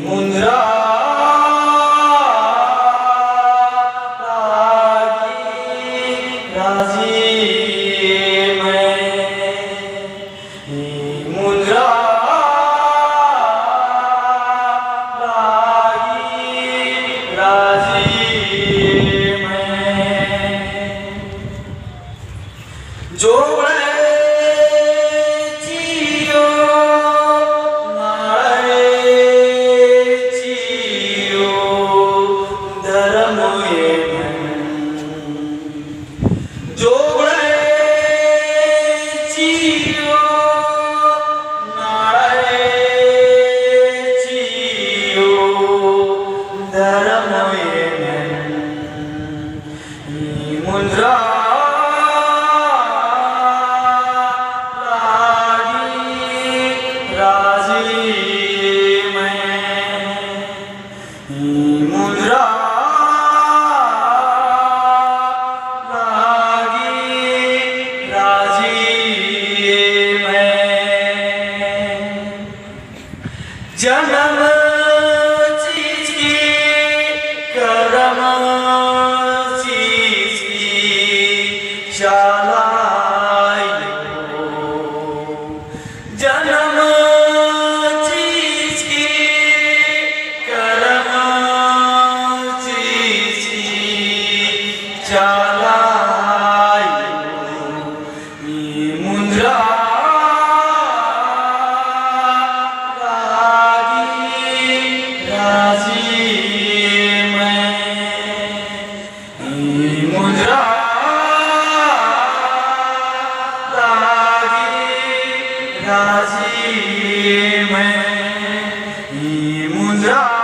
मुद्रा राजी मुद्रा राजी जोड़े जियो नाळे जियो धर्म जोड़े जियो नाळे जियो धर्म मुद्रा मुद्रा राजी जन्म चीज की कर्म चीज की शाला जन्म मुद्रा राजी मुद्रा राजी मुद्रा